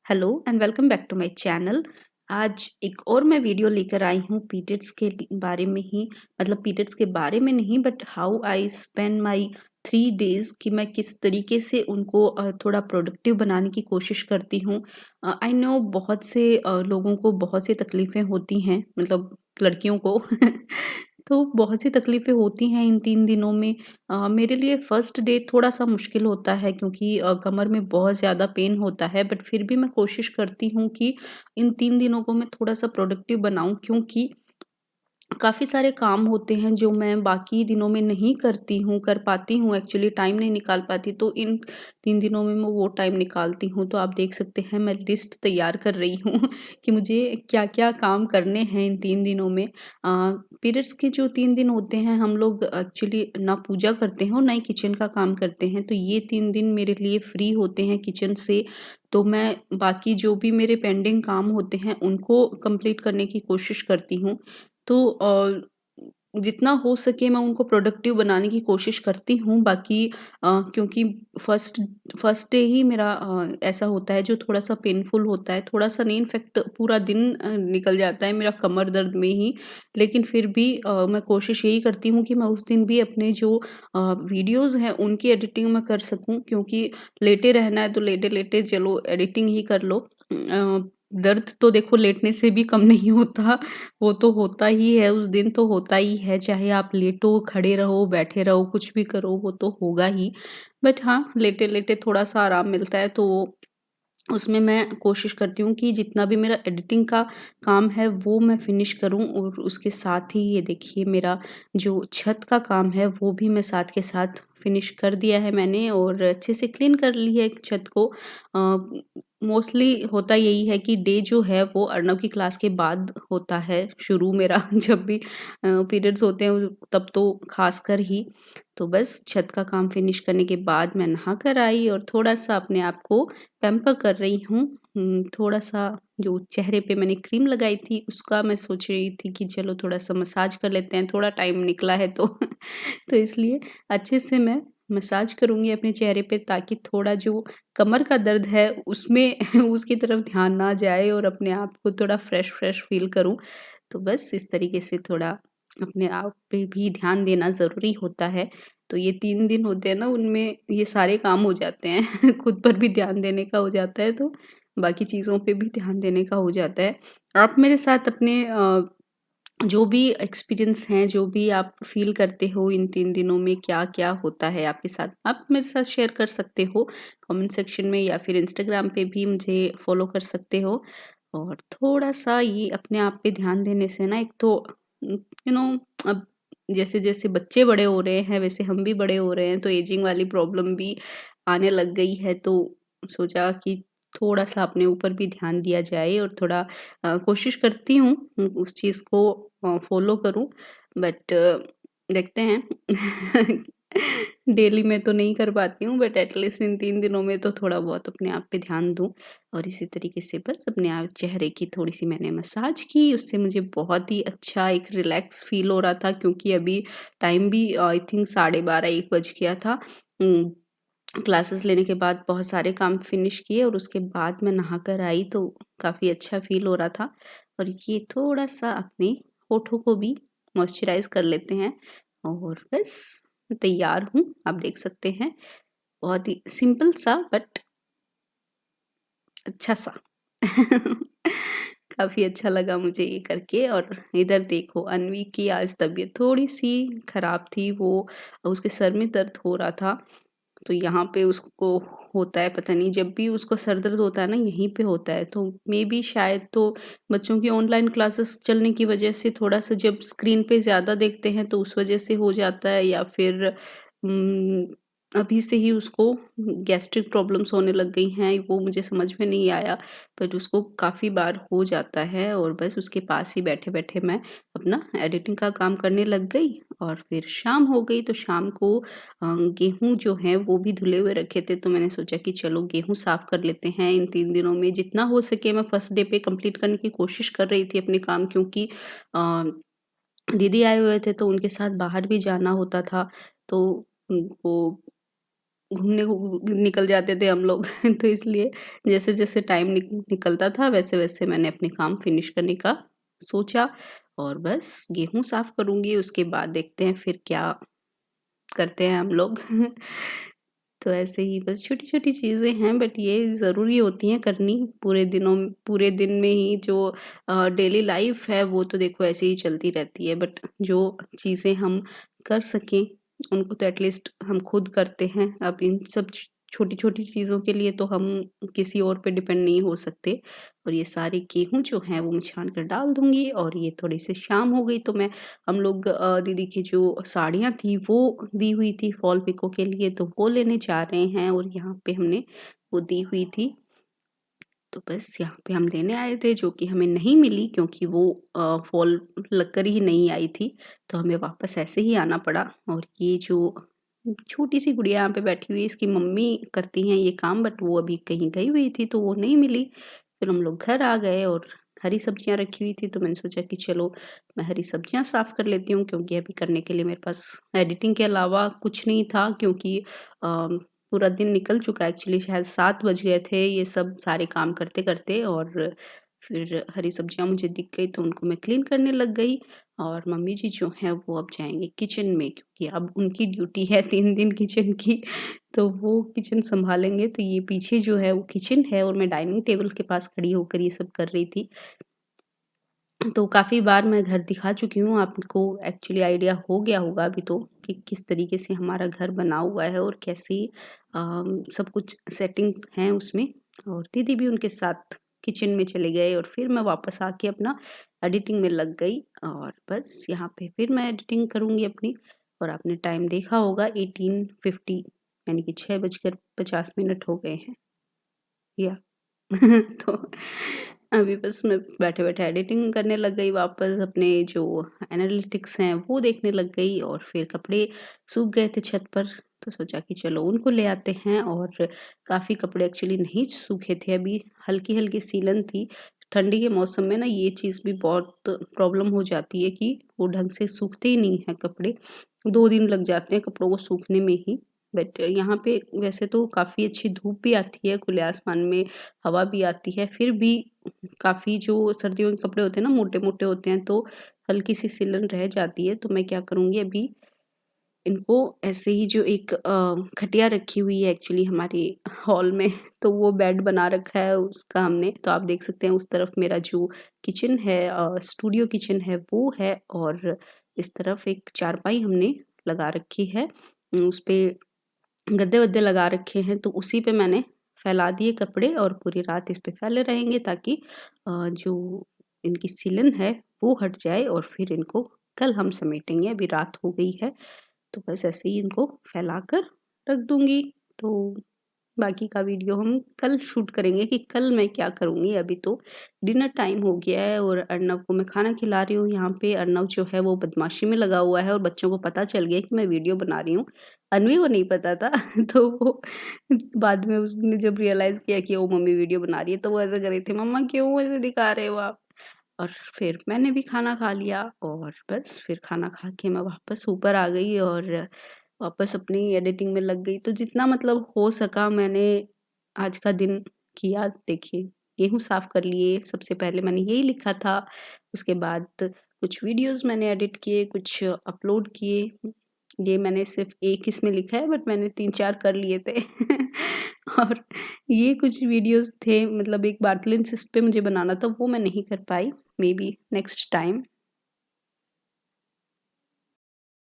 Hello and welcome back to my channel. आज एक और मैं वीडियो लेकर आई हूँ पीरियड्स के बारे में ही, मतलब पीरियड्स के बारे में नहीं but how I spend my 3 days कि मैं किस तरीके से उनको थोड़ा प्रोडक्टिव बनाने की कोशिश करती हूँ। आई नो बहुत से लोगों को बहुत सी तकलीफ़ें होती हैं, मतलब लड़कियों को तो बहुत सी तकलीफ़ें होती हैं इन 3 दिनों में। मेरे लिए फर्स्ट डे थोड़ा-सा मुश्किल होता है क्योंकि कमर में बहुत ज़्यादा पेन होता है, बट फिर भी मैं कोशिश करती हूँ कि इन 3 दिनों को मैं थोड़ा-सा प्रोडक्टिव बनाऊँ, क्योंकि काफ़ी सारे काम होते हैं जो मैं बाकी दिनों में नहीं करती हूँ, कर पाती हूँ, एक्चुअली टाइम नहीं निकाल पाती, तो इन 3 दिनों में मैं वो टाइम निकालती हूँ। तो आप देख सकते हैं मैं लिस्ट तैयार कर रही हूँ कि मुझे क्या-क्या काम करने हैं इन 3 दिनों में। पीरियड्स के जो 3 दिन होते हैं हम लोग एक्चुअली ना पूजा करते हैं और ना ही किचन का काम करते हैं, तो ये 3 दिन मेरे लिए फ्री होते हैं किचन से। तो मैं बाकी जो भी मेरे पेंडिंग काम होते हैं उनको कंप्लीट करने की कोशिश करती हूँ। तो जितना हो सके मैं उनको प्रोडक्टिव बनाने की कोशिश करती हूँ। बाकी क्योंकि फर्स्ट फर्स्ट डे ही मेरा ऐसा होता है जो थोड़ा-सा पेनफुल होता है, थोड़ा-सा नहीं, इनफैक्ट पूरा दिन निकल जाता है मेरा कमर दर्द में ही। लेकिन फिर भी मैं कोशिश यही करती हूँ कि मैं उस दिन भी अपने जो वीडियोज़ हैं उनकी एडिटिंग मैं कर सकूँ, क्योंकि लेटे रहना है तो लेटे-लेटे चलो एडिटिंग ही कर लो। दर्द तो देखो लेटने से भी कम नहीं होता, वो तो होता ही है, उस दिन तो होता ही है, चाहे आप लेटो, खड़े रहो, बैठे रहो, कुछ भी करो वो तो होगा ही। बट हाँ, लेटे-लेटे थोड़ा-सा आराम मिलता है, तो उसमें मैं कोशिश करती हूँ कि जितना भी मेरा एडिटिंग का काम है वो मैं फ़िनिश करूँ, और उसके साथ ही ये देखिए मेरा जो छत का काम है वो भी मैं साथ के साथ फ़िनिश कर दिया है मैंने, और अच्छे से क्लीन कर ली है छत को। मोस्टली होता यही है कि डे जो है वो अर्नव की क्लास के बाद होता है शुरू मेरा जब भी पीरियड्स होते हैं तब तो ख़ासकर ही। तो बस छत का काम फ़िनिश करने के बाद मैं नहा कर आई और थोड़ा-सा अपने आप को पैम्पर कर रही हूँ। थोड़ा-सा जो चेहरे पे मैंने क्रीम लगाई थी उसका मैं सोच रही थी कि चलो थोड़ा-सा मसाज कर लेते हैं, थोड़ा टाइम निकला है तो तो इसलिए अच्छे से मैं मसाज करूँगी अपने चेहरे पे, ताकि थोड़ा जो कमर का दर्द है उसमें उसकी तरफ ध्यान ना जाए और अपने आप को थोड़ा फ्रेश-फ्रेश फ़ील करूँ। तो बस इस तरीके से थोड़ा अपने आप पे भी ध्यान देना ज़रूरी होता है। तो ये 3 दिन होते हैं ना, उनमें ये सारे काम हो जाते हैं। खुद पर भी ध्यान देने का हो जाता है, तो बाकी चीज़ों पे भी ध्यान देने का हो जाता है। आप मेरे साथ अपने जो भी एक्सपीरियंस हैं, जो भी आप फ़ील करते हो इन 3 दिनों में क्या-क्या होता है आपके साथ, आप मेरे साथ शेयर कर सकते हो कमेंट सेक्शन में, या फिर इंस्टाग्राम पे भी मुझे फ़ॉलो कर सकते हो। और थोड़ा-सा ये अपने आप पे ध्यान देने से ना, एक तो अब जैसे-जैसे बच्चे बड़े हो रहे हैं वैसे हम भी बड़े हो रहे हैं, तो एजिंग वाली प्रॉब्लम भी आने लग गई है, तो सोचा कि थोड़ा-सा अपने ऊपर भी ध्यान दिया जाए, और थोड़ा कोशिश करती हूँ उस चीज़ को फ़ॉलो करूँ, बट देखते हैं। डेली में तो नहीं कर पाती हूँ, बट एटलीस्ट इन 3 दिनों में तो थोड़ा बहुत अपने आप पे ध्यान दूँ। और इसी तरीके से बस अपने आप चेहरे की थोड़ी-सी मैंने मसाज की, उससे मुझे बहुत ही अच्छा एक रिलैक्स फ़ील हो रहा था, क्योंकि अभी टाइम भी आई थिंक 12:30-1 बज गया था। क्लासेस लेने के बाद बहुत सारे काम फिनिश किए और उसके बाद मैं नहा कर आई, तो काफ़ी अच्छा फ़ील हो रहा था। और ये थोड़ा-सा अपने होठों को भी मॉइस्चराइज़ कर लेते हैं, और बस तैयार हूँ, आप देख सकते हैं। बहुत ही सिंपल सा बट अच्छा-सा। काफ़ी अच्छा लगा मुझे ये करके। और इधर देखो अन्वी की आज तबीयत थोड़ी-सी खराब थी, वो उसके सर में दर्द हो रहा था। तो यहाँ पे उसको होता है, पता नहीं जब भी उसको सर दर्द होता है ना यहीं पे होता है, तो मेबी शायद तो बच्चों की ऑनलाइन क्लासेस चलने की वजह से थोड़ा-सा जब स्क्रीन पे ज़्यादा देखते हैं तो उस वजह से हो जाता है, या फिर उम, अभी से ही उसको गैस्ट्रिक प्रॉब्लम्स होने लग गई हैं, वो मुझे समझ में नहीं आया, बट उसको काफ़ी बार हो जाता है। और बस उसके पास ही बैठे-बैठे मैं अपना एडिटिंग का काम करने लग गई, और फिर शाम हो गई, तो शाम को गेहूँ जो हैं वो भी धुले हुए रखे थे, तो मैंने सोचा कि चलो गेहूँ साफ़ कर लेते हैं इन 3 दिनों में। जितना हो सके मैं फर्स्ट डे पे कंप्लीट करने की कोशिश कर रही थी अपने काम, क्योंकि अ, दीदी आए हुए थे तो उनके साथ बाहर भी जाना होता था। तो वो घूमने को निकल जाते थे हम लोग तो इसलिए जैसे-जैसे टाइम निकलता था वैसे-वैसे मैंने अपने काम फिनिश करने का सोचा और बस गेहूँ साफ़ करूँगी उसके बाद देखते हैं फिर क्या करते हैं हम लोग। तो ऐसे ही बस छोटी-छोटी चीज़ें हैं बट ये ज़रूरी होती हैं करनी पूरे दिन में ही जो डेली लाइफ़ है वो तो देखो ऐसे ही चलती रहती है बट जो चीज़ें हम कर सकें उनको तो एटलीस्ट हम खुद करते हैं। अब इन सब छोटी-छोटी चीज़ों के लिए तो हम किसी और पे डिपेंड नहीं हो सकते और ये सारे गेहूँ जो हैं वो मैं छान कर डाल दूँगी और ये थोड़ी-सी शाम हो गई तो हम लोग दीदी की जो साड़ियाँ थी वो दी हुई थी फॉल पिको के लिए तो वो लेने जा रहे हैं और यहाँ पे हमने वो दी हुई थी। तो बस यहाँ पे हम लेने आए थे जो कि हमें नहीं मिली क्योंकि वो फॉल लगकर ही नहीं आई थी, तो हमें वापस ऐसे ही आना पड़ा और ये जो छोटी-सी गुड़िया यहाँ पे बैठी हुई है इसकी मम्मी करती हैं ये काम बट वो अभी कहीं गई हुई थी तो वो नहीं मिली। फिर हम लोग घर आ गए और हरी सब्जियाँ रखी हुई थी तो मैंने सोचा कि चलो मैं हरी सब्जियाँ साफ़ कर लेती हूँ क्योंकि अभी करने के लिए मेरे पास एडिटिंग के अलावा कुछ नहीं था क्योंकि पूरा दिन निकल चुका है एक्चुअली शायद 7 बज गए थे ये सब सारे काम करते-करते और फिर हरी सब्जियाँ मुझे दिख गई तो उनको मैं क्लीन करने लग गई और मम्मी जी जो हैं वो अब जाएँगे किचन में क्योंकि अब उनकी ड्यूटी है 3 दिन किचन की तो वो किचन सँभालेंगे। तो ये पीछे जो है वो किचन है और मैं डाइनिंग टेबल के पास खड़ी होकर ये सब कर रही थी। तो काफ़ी बार मैं घर दिखा चुकी हूँ, आपको एक्चुअली आइडिया हो गया होगा अभी तो कि किस तरीके से हमारा घर बना हुआ है और कैसी सब कुछ सेटिंग है उसमें और दीदी भी उनके साथ किचन में चले गए और फिर मैं वापस आके अपना एडिटिंग में लग गई और बस यहाँ पे फिर मैं एडिटिंग करूँगी अपनी और आपने टाइम देखा होगा 18:50 यानी कि 6:50 हो गए हैं या तो अभी बस मैं बैठे-बैठे एडिटिंग करने लग गई वापस अपने जो एनालिटिक्स हैं वो देखने लग गई और फिर कपड़े सूख गए थे छत पर तो सोचा कि चलो उनको ले आते हैं और काफ़ी कपड़े एक्चुअली नहीं सूखे थे अभी हल्की-हल्की सीलन थी। ठंडी के मौसम में ना ये चीज़ भी बहुत प्रॉब्लम हो जाती है कि वो ढंग से सूखते ही नहीं हैं कपड़े। 2 दिन लग जाते हैं कपड़ों को सूखने में ही। बट यहाँ पे वैसे तो काफ़ी अच्छी धूप भी आती है, खुले आसमान में हवा भी आती है, फिर भी काफ़ी जो सर्दियों के कपड़े होते हैं ना मोटे-मोटे होते हैं तो हल्की-सी सिलन रह जाती है। तो मैं क्या करूँगी अभी इनको ऐसे ही जो एक खटिया रखी हुई है एक्चुअली हमारे हॉल में तो वो बेड बना रखा है उसका हमने। तो आप देख सकते हैं उस तरफ मेरा जो किचन है स्टूडियो किचन है वो है और इस तरफ एक चारपाई हमने लगा रखी है। उसपे गद्दे-वद्दे लगा रखे हैं तो उसी पे मैंने फैला दिए कपड़े और पूरी रात इस पे फैले रहेंगे ताकि जो इनकी सिलन है वो हट जाए और फिर इनको कल हम समेटेंगे। अभी रात हो गई है तो बस ऐसे ही इनको फैलाकर रख दूँगी। तो बाकी का वीडियो हम कल शूट करेंगे कि कल मैं क्या करूँगी। अभी तो डिनर टाइम हो गया है और अर्नव को मैं खाना खिला रही हूँ। यहाँ पे अर्नव जो है वो बदमाशी में लगा हुआ है और बच्चों को पता चल गया कि मैं वीडियो बना रही हूँ। अन्वी को नहीं पता था तो वो बाद में उसने जब रियलाइज़ किया कि वो मम्मी वीडियो बना रही है तो वो ऐसे कर रही थी, मम्मा क्यों ऐसे दिखा रहे हो आप? और फिर मैंने भी खाना खा लिया और बस फिर खाना खा के मैं वापस ऊपर आ गई और वापस अपनी एडिटिंग में लग गई। तो जितना मतलब हो सका मैंने आज का दिन किया। देखिए, गेहूँ साफ़ कर लिए, सबसे पहले मैंने यही लिखा था। उसके बाद कुछ वीडियोज़ मैंने एडिट किए, कुछ अपलोड किए। ये मैंने सिर्फ़ एक इसमें लिखा है बट मैंने 3-4 कर लिए थे। और ये कुछ वीडियोज़ थे मतलब एक बाटलिन सिस्ट पे मुझे बनाना था, वो मैं नहीं कर पाई, मे बी नेक्स्ट टाइम।